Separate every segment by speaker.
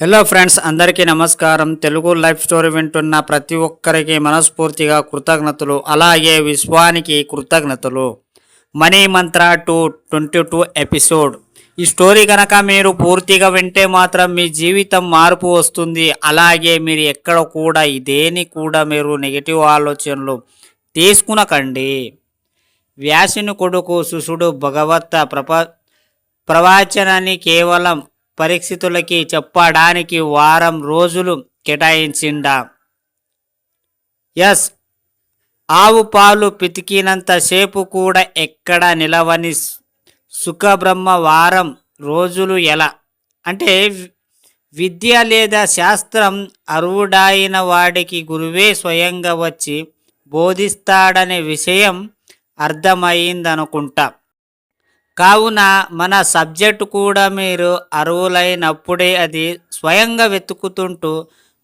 Speaker 1: Hello friends, అందరికీ నమస్కారం. Telugu life story వింటున్న ప్రతి ఒక్కరికి మనస్ఫూర్తిగా కృతజ్ఞతలు. అలాగే విశ్వానికి కృతజ్ఞతలు. మనీ మంత్ర 22 ఎపిసోడ్. ఈ స్టోరీ కనుక మీరు పూర్తిగా వింటే మాత్రం మీ జీవితం మార్పు వస్తుంది. అలాగే మీరు ఎక్కడ కూడా దేని కూడా మీరు నెగిటివ్ ఆలోచనలు తీసుకునకండి. వ్యాసుని కొడుకు శిశుడు భగవత్ ప్రవచనాన్ని కేవలం పరీక్షితులకి చెప్పడానికి వారం రోజులు కేటాయించిండా. ఎస్, ఆవు పాలు పితికినంత సేపు కూడా ఎక్కడ నిలవని సుఖబ్రహ్మ వారం రోజులు ఎలా అంటే విద్య లేదా శాస్త్రం అరువుడైన వాడికి గురువే స్వయంగా వచ్చి బోధిస్తాడనే విషయం అర్థమైందనుకుంటా. కావున మన సబ్జెక్టు కూడా మీరు అర్హులైనప్పుడే అది స్వయంగా వెతుకుతుంటూ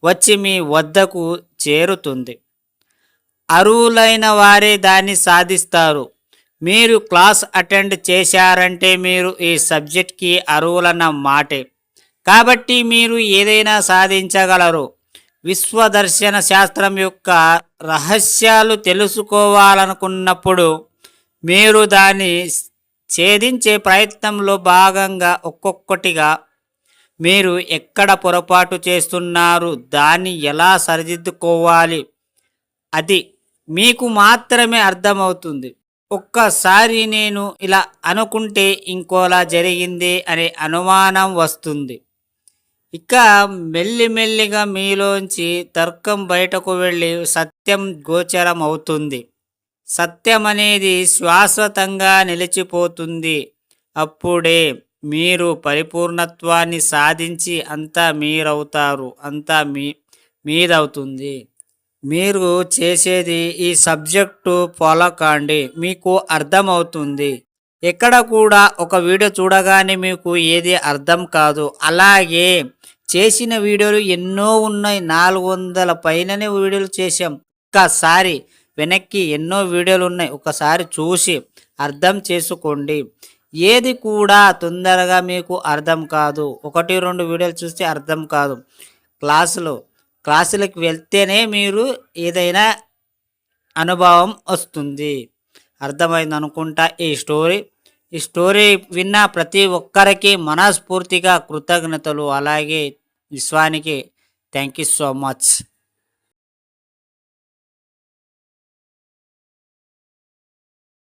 Speaker 1: వచ్చి మీ వద్దకు చేరుతుంది. అర్హులైన వారే దాన్ని సాధిస్తారు. మీరు క్లాస్ అటెండ్ చేశారంటే మీరు ఈ సబ్జెక్ట్కి అర్హులన్న మాటే. కాబట్టి మీరు ఏదైనా సాధించగలరు. విశ్వదర్శన శాస్త్రం యొక్క రహస్యాలు తెలుసుకోవాలనుకున్నప్పుడు మీరు దాన్ని ఛేదించే ప్రయత్నంలో భాగంగా ఒక్కొక్కటిగా మీరు ఎక్కడ పొరపాటు చేస్తున్నారు, దాన్ని ఎలా సరిదిద్దుకోవాలి, అది మీకు మాత్రమే అర్థమవుతుంది. ఒక్కసారి నేను ఇలా అనుకుంటే ఇంకోలా జరిగింది అనే అనుమానం వస్తుంది. ఇక మెల్లిమెల్లిగా మీలోంచి తర్కం బయటకు వెళ్ళి సత్యం గోచరం అవుతుంది. సత్యం అనేది శాశ్వతంగా నిలిచిపోతుంది. అప్పుడే మీరు పరిపూర్ణత్వాన్ని సాధించి అంతా మీరవుతారు. అంతా మీదవుతుంది. మీరు చేసేది ఈ సబ్జెక్టు పొలకండి, మీకు అర్థమవుతుంది. ఎక్కడ కూడా ఒక వీడియో చూడగానే మీకు ఏది అర్థం కాదు. అలాగే చేసిన వీడియోలు ఎన్నో ఉన్నాయి. 400 పైననే వీడియోలు చేసాం. ఒక్కసారి వెనక్కి ఎన్నో వీడియోలు ఉన్నాయి, ఒకసారి చూసి అర్థం చేసుకోండి. ఏది కూడా తొందరగా మీకు అర్థం కాదు. 1-2 వీడియోలు చూస్తే అర్థం కాదు. క్లాసులకు వెళ్తేనే మీరు ఏదైనా అనుభవం వస్తుంది. అర్థమైంది అనుకుంటా ఈ స్టోరీ విన్న ప్రతి ఒక్కరికి మనస్ఫూర్తిగా కృతజ్ఞతలు. అలాగే విశ్వానికి థ్యాంక్ యూ సో మచ్.